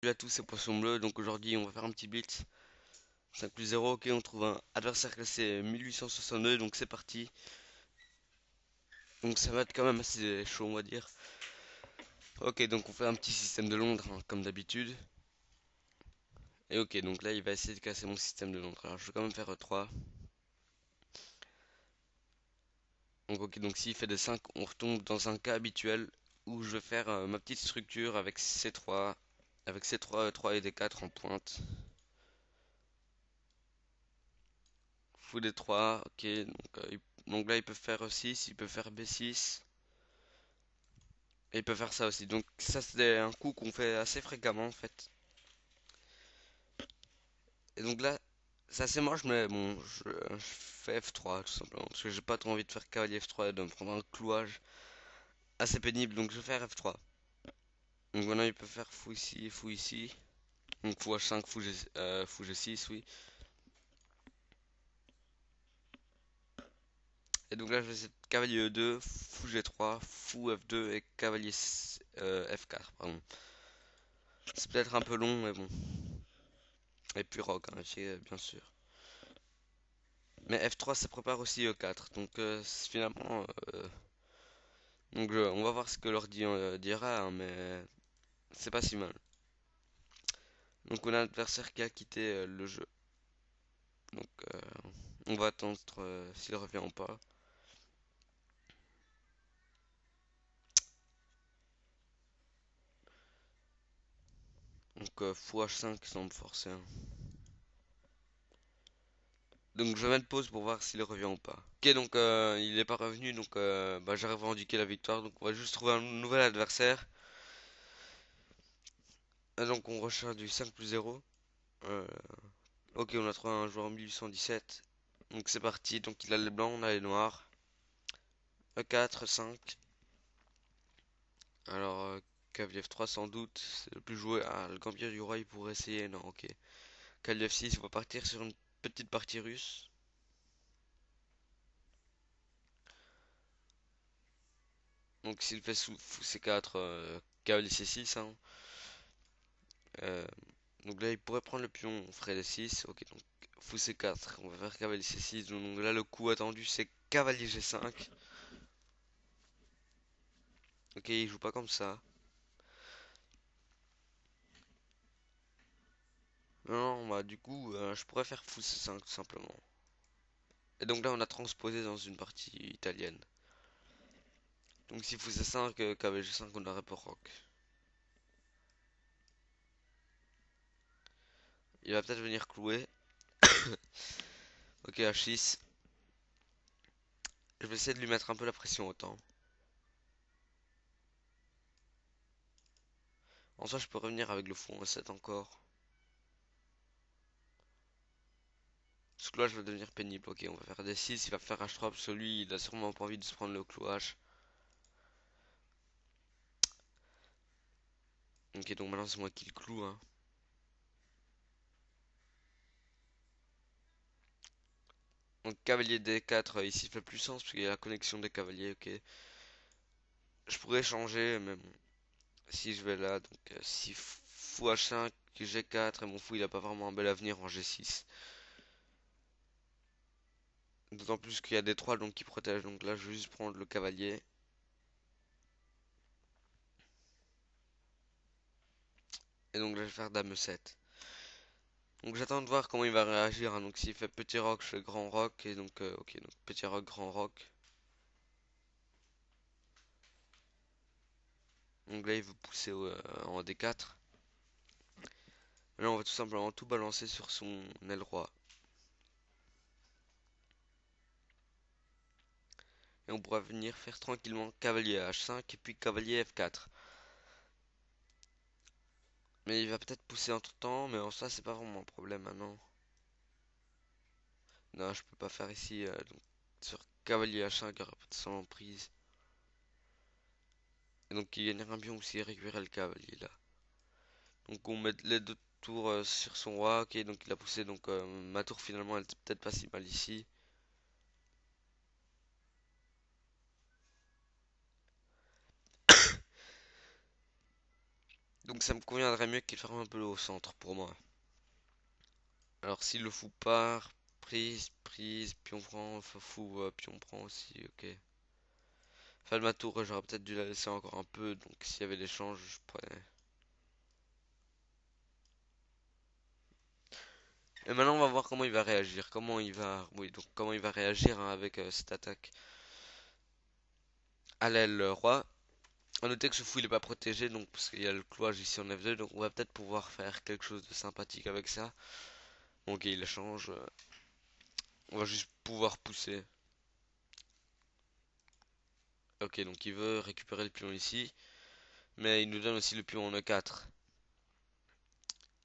Salut à tous, c'est Poisson Bleu. Donc aujourd'hui, on va faire un petit blitz. 5 plus 0. Ok, on trouve un adversaire classé 1862. Donc c'est parti. Donc ça va être quand même assez chaud, on va dire. Ok, donc on fait un petit système de Londres, hein, comme d'habitude. Et ok, donc là, il va essayer de casser mon système de Londres. Alors je vais quand même faire 3. Donc ok, donc s'il fait des 5, on retombe dans un cas habituel où je vais faire ma petite structure avec C3. Avec C3, 3 et D4 en pointe. Fou D3, ok. Donc là, il peut faire 6, il peut faire B6. Et il peut faire ça aussi. Donc ça c'est un coup qu'on fait assez fréquemment en fait. Et donc là, c'est assez moche mais bon, je fais F3 tout simplement. Parce que j'ai pas trop envie de faire cavalier F3 et de me prendre un clouage assez pénible. Donc je vais faire F3. Donc maintenant il peut faire fou ici et fou ici. Donc fou H5, fou G6, oui. Et donc là je vais essayer de cavalier E2, fou G3, fou F2 et cavalier F4, pardon. C'est peut-être un peu long mais bon. Et puis rock, hein, bien sûr. Mais F3 ça prépare aussi E4. Donc finalement, on va voir ce que l'ordi dira, hein, mais c'est pas si mal. Donc on a l'adversaire qui a quitté le jeu. Donc on va attendre s'il revient ou pas. Donc fou H5 semble forcer, hein. Donc je vais mettre pause pour voir s'il revient ou pas. Ok, donc il est pas revenu, donc bah, j'ai revendiqué la victoire. Donc on va juste trouver un nouvel adversaire. Et donc on recherche du 5 plus 0. Euh, ok, on a trouvé un joueur en 1817. Donc c'est parti. Donc il a les blancs, on a les noirs. E4, 5. Alors, cavalier F3 sans doute, c'est le plus joué. Ah, le gambier du roi, il pourrait essayer. Non, ok. Cavalier F6, on va partir sur une petite partie russe. Donc, s'il fait sous fou C4, cavalier C6, hein. Euh, donc là, il pourrait prendre le pion, on ferait D6. Ok, donc fou C4, on va faire cavalier C6. Donc là, le coup attendu, c'est cavalier G5. Ok, il joue pas comme ça. Non, bah du coup, je pourrais faire fou C5 tout simplement. Et donc là, on a transposé dans une partie italienne. Donc si fou C5, cavalier G5, on aurait pas roc. Il va peut-être venir clouer. Ok, H6. Je vais essayer de lui mettre un peu la pression autant. En soi, je peux revenir avec le fou en 7 encore. Ce clouage va devenir pénible. Ok, on va faire des 6. Il va faire H3 parce que lui, il a sûrement pas envie de se prendre le clouage. Ok, donc maintenant c'est moi qui le cloue, hein. Donc cavalier D4, ici il fait plus sens parce qu'il y a la connexion des cavaliers. Ok, je pourrais changer, mais bon, si je vais là, donc si fou H5, G4 et mon fou il a pas vraiment un bel avenir en G6. D'autant plus qu'il y a des 3 donc qui protègent. Donc là, je vais juste prendre le cavalier. Et donc là, je vais faire dame 7. Donc j'attends de voir comment il va réagir, hein. Donc s'il fait petit roc, je fais grand roc. Et donc, ok, donc petit roc, grand roc. Donc là, il veut pousser en D4. Là, on va tout simplement tout balancer sur son aile roi. Et on pourra venir faire tranquillement cavalier H5 et puis cavalier F4. Mais il va peut-être pousser entre temps, mais en ça, c'est pas vraiment un problème maintenant. Non, je peux pas faire ici. Donc, sur cavalier H5, il y aura pas de son emprise. Et donc, il gagnera un pion aussi, il récupérer le cavalier là. Donc on met les deux tours sur son roi. Ok, donc il a poussé. Donc ma tour finalement elle était peut-être pas si mal ici. Donc Donc ça me conviendrait mieux qu'il ferme un peu au centre pour moi. Alors s'il le fout part, prise, pion prend, fou, pion prend aussi, ok. Fin de ma tour, j'aurais peut-être dû la laisser encore un peu, donc s'il y avait l'échange, je prenais. Et maintenant on va voir comment il va réagir, comment il va réagir hein, avec cette attaque à l'aile roi. A noter que ce fou il est pas protégé, donc parce qu'il y a le cloître ici en F2, donc on va peut-être pouvoir faire quelque chose de sympathique avec ça. Ok, il change, on va juste pouvoir pousser. Ok, donc il veut récupérer le pion ici, mais il nous donne aussi le pion en E4.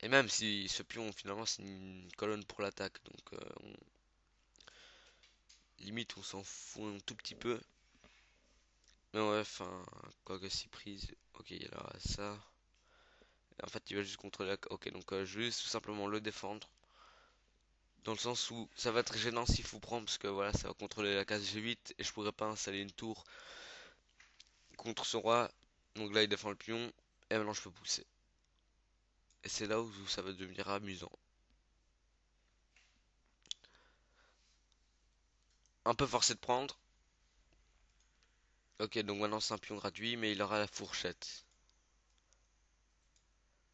Et même si ce pion finalement c'est une colonne pour l'attaque, donc limite on s'en fout un tout petit peu. Mais ouais, enfin, quoi que si prise, ok, il y a ça. Et en fait, il va juste contrôler la... Ok, donc je vais juste tout simplement le défendre. Dans le sens où ça va être gênant s'il faut prendre, parce que voilà, ça va contrôler la case G8 et je pourrais pas installer une tour contre ce roi. Donc là, il défend le pion et maintenant je peux pousser. Et c'est là où ça va devenir amusant. Un peu forcé de prendre. Ok, donc maintenant c'est un pion gratuit, mais il aura la fourchette.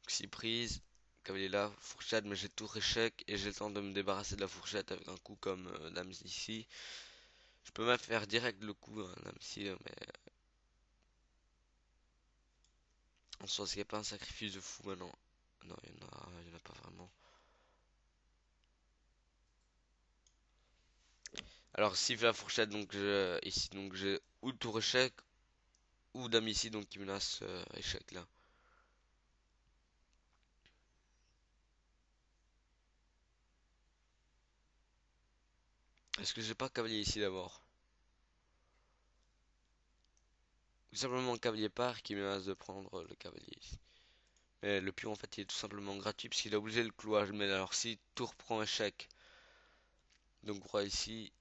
Donc si prise, cavalier là, fourchette, mais j'ai tour échec et j'ai le temps de me débarrasser de la fourchette avec un coup comme dame ici. Je peux même faire direct le coup, hein, dame ici, mais en soi, c'est pas un sacrifice de fou maintenant. Non, il y en a pas vraiment. Alors s'il fait la fourchette, donc ici, donc j'ai ou le tour échec ou dame ici, donc qui menace échec là. Est-ce que j'ai pas cavalier ici d'abord? Ou simplement cavalier part qui menace de prendre le cavalier ici. Mais le pion en fait il est tout simplement gratuit puisqu'il a obligé le clouage. Mais alors si tour prend échec, donc roi ici,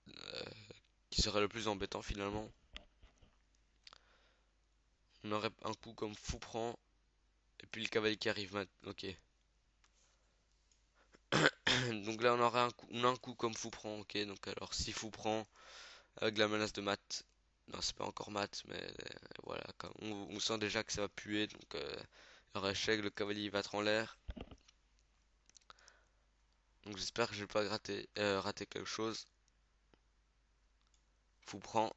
euh, qui serait le plus embêtant finalement. On aurait un coup comme fou prend, et puis le cavalier qui arrive maintenant. Ok. Donc là on a un coup comme fou prend, ok. Donc alors si fou prend, avec la menace de mat. Non, c'est pas encore mat, mais voilà. On sent déjà que ça va puer, donc alors échec, le cavalier va être en l'air. Donc j'espère que je vais pas rater quelque chose. Fou prend.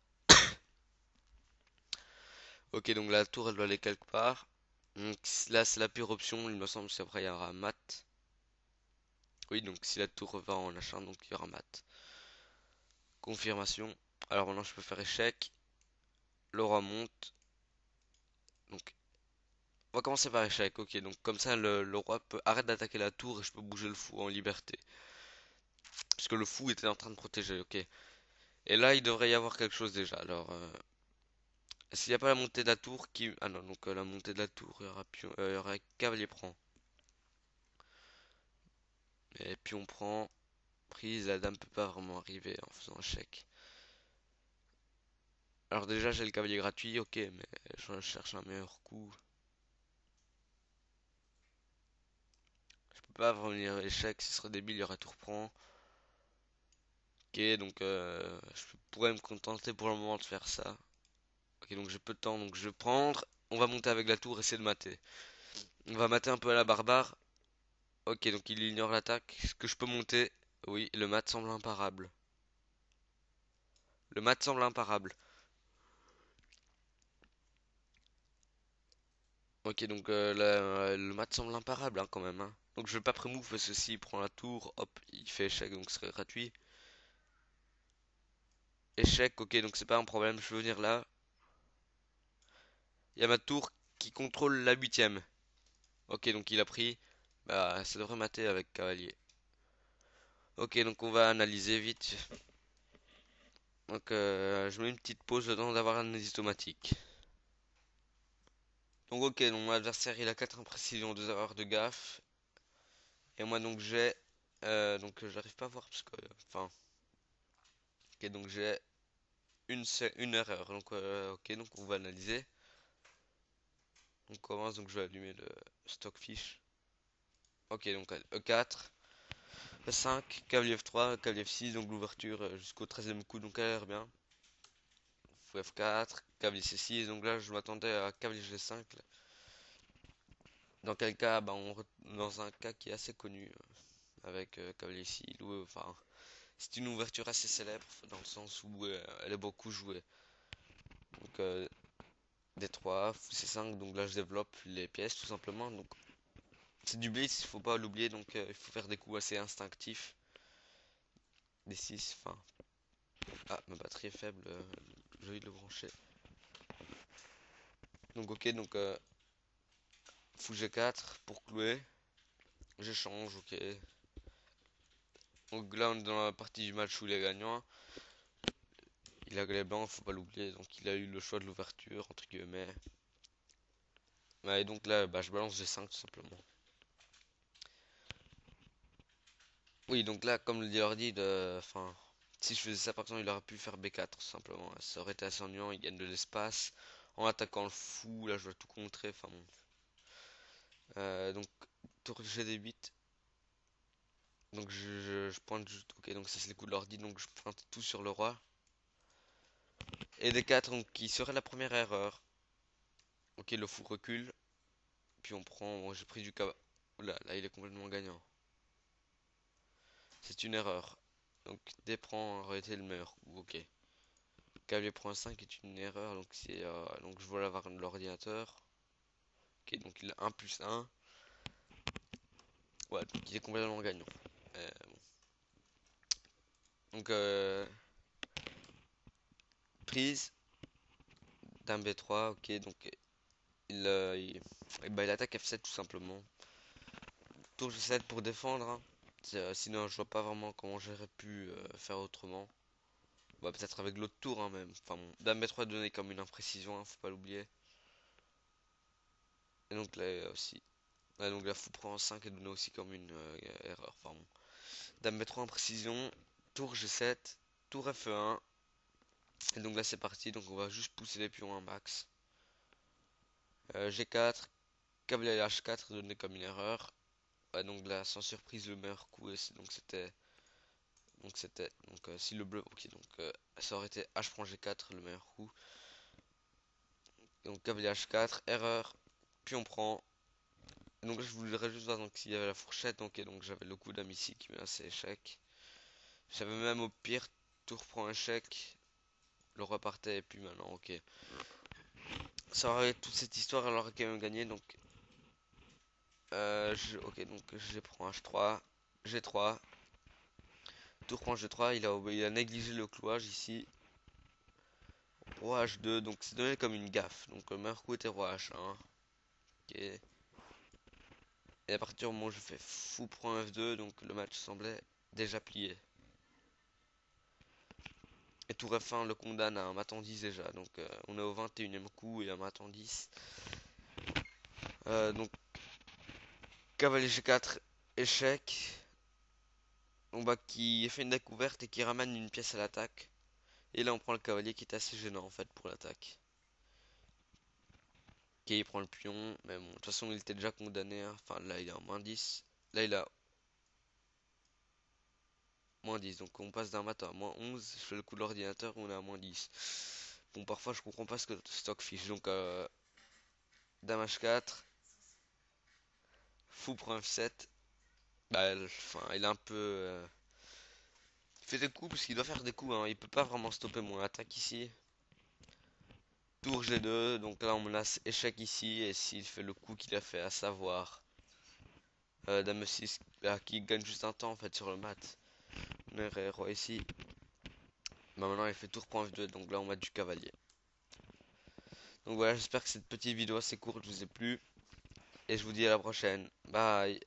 Ok, donc la tour elle doit aller quelque part. Donc là c'est la pire option, il me semble, c'est après il y aura mat. Oui, donc si la tour va en achat, donc il y aura mat. Confirmation. Alors maintenant je peux faire échec. Le roi monte. Donc on va commencer par échec. Ok, donc comme ça le roi peut arrête d'attaquer la tour et je peux bouger le fou en liberté. Puisque le fou était en train de protéger. Ok. Et là il devrait y avoir quelque chose déjà. Alors s'il n'y a pas la montée de la tour qui... Ah non, donc la montée de la tour, il y aura cavalier prend. Et puis on prend prise, la dame peut pas vraiment arriver en faisant un chèque. Alors déjà j'ai le cavalier gratuit, ok, mais je cherche un meilleur coup. Je peux pas revenir échec, ce serait débile, il y aurait tour prend. Ok, donc je pourrais me contenter pour le moment de faire ça. Ok, donc j'ai peu de temps, donc je vais prendre. On va monter avec la tour, essayer de mater. On va mater un peu à la barbare. Ok, donc il ignore l'attaque. Est-ce que je peux monter? Oui, le mat semble imparable. Le mat semble imparable. Ok, donc le mat semble imparable hein, quand même. Hein. Donc je vais pas pré-move parce que s'il prend la tour, hop, il fait échec, donc ce serait gratuit. Échec, ok, donc c'est pas un problème, je veux venir là. Il y a ma tour qui contrôle la huitième. Ok, donc il a pris. Bah, ça devrait mater avec cavalier. Ok, donc on va analyser vite. Donc je mets une petite pause le temps d'avoir un automatique. Donc ok, donc mon adversaire il a 4 imprécisions, 2 erreurs de gaffe. Et moi donc j'ai... donc j'arrive pas à voir parce que... Enfin... Ok, donc j'ai une erreur. Donc ok, donc on va analyser. On commence, donc je vais allumer le stockfish. Ok, donc E4, E5, cavalier F3, cavalier F6, donc l'ouverture jusqu'au 13e coup, donc elle a l'air bien. Fou F4, cavalier C6, donc là je m'attendais à cavalier G5. Là. Dans quel cas, bah, dans un cas qui est assez connu, avec cavalier ici, enfin, c'est une ouverture assez célèbre, dans le sens où elle est beaucoup jouée. Donc D3, fou C5, donc là je développe les pièces tout simplement. Donc c'est du blitz, il faut pas l'oublier, donc il faut faire des coups assez instinctifs. D6, enfin. Ah, ma batterie est faible, j'ai envie de le brancher. Donc ok, donc fou G4 pour clouer. J'échange, ok. Donc là on est dans la partie du match où il est gagnant. Il a les blancs, faut pas l'oublier, donc il a eu le choix de l'ouverture, entre guillemets. Ouais, et donc là, bah, je balance G5 tout simplement. Oui, donc là, comme le dit Ordi, enfin, si je faisais ça par exemple, il aurait pu faire B4 tout simplement. Ça aurait été assez ennuyant, il gagne de l'espace. En attaquant le fou, là je dois tout contrer, enfin bon. Donc, tour GD8. Donc je pointe juste, ok, donc ça c'est les coups de l'ordi, donc je pointe tout sur le roi. Et D4, donc qui serait la première erreur. Ok, le fou recule. Puis on prend, bon, j'ai pris du cavalier. Là il est complètement gagnant. C'est une erreur. Donc D prend aurait été le meilleur coup, ok. Cavalier prend 5 est une erreur, donc c'est donc je vois l'avoir de l'ordinateur. Ok, donc il a 1 plus 1. Ouais, donc il est complètement gagnant. Bon. Donc prise, dame B3, ok, donc bah, il attaque F7 tout simplement. Tour G7 pour défendre, hein. Sinon je vois pas vraiment comment j'aurais pu faire autrement. Bah peut-être avec l'autre tour hein, même. Enfin bon, dame B3 donné comme une imprécision, hein, faut pas l'oublier. Et donc là aussi. Ouais, donc la fou prend 5 est donné aussi comme une erreur. Enfin bon. Dame B3 en précision. Tour G7. Tour F1. Et donc là c'est parti. Donc on va juste pousser les pions un max. G4. Cavalier H4 donné comme une erreur. Ouais, donc là sans surprise le meilleur coup. Donc si le bleu. Ok donc ça aurait été H prend G4 le meilleur coup. Donc cavalier H4. Erreur. Puis on prend. Donc là, je voudrais juste voir donc s'il y avait la fourchette. Donc j'avais le coup d'âme ici qui met assez échec. J'avais même au pire tour prend échec. Le roi partait et puis maintenant ok. Ça aurait toute cette histoire elle aurait quand même gagné donc ok donc je prends H3, G3, tour prend G3, il a négligé le clouage ici. Roi H2 donc c'est donné comme une gaffe donc le meilleur coup était roi H1. Ok. Et à partir du moment où je fais fou prend F2 donc le match semblait déjà plié. Et tour F1 le condamne à un mat en 10 déjà. Donc on est au 21e coup et un mat en 10. Donc cavalier G4 échec. On bah qui fait une découverte et qui ramène une pièce à l'attaque. Et là on prend le cavalier qui est assez gênant en fait pour l'attaque. Ok il prend le pion. Mais bon de toute façon il était déjà condamné. Hein. Enfin là il est en moins 10. Là il a moins 10. Donc on passe d'un mat à moins 11. Je fais le coup de l'ordinateur on est à moins 10. Bon parfois je comprends pas ce que stock fiche. Donc dame H4. Fou prend F7. Bah, enfin, il est un peu. Il fait des coups parce qu'il doit faire des coups. Hein. Il peut pas vraiment stopper mon attaque ici. Tour G2. Donc là, on menace échec ici. Et s'il fait le coup qu'il a fait, à savoir Dame 6 là, qui gagne juste un temps en fait sur le mat. On est roi ici. Bah, maintenant, il fait tour point F2. Donc là, on met du cavalier. Donc voilà, j'espère que cette petite vidéo assez courte vous a plu. Et je vous dis à la prochaine. Bye.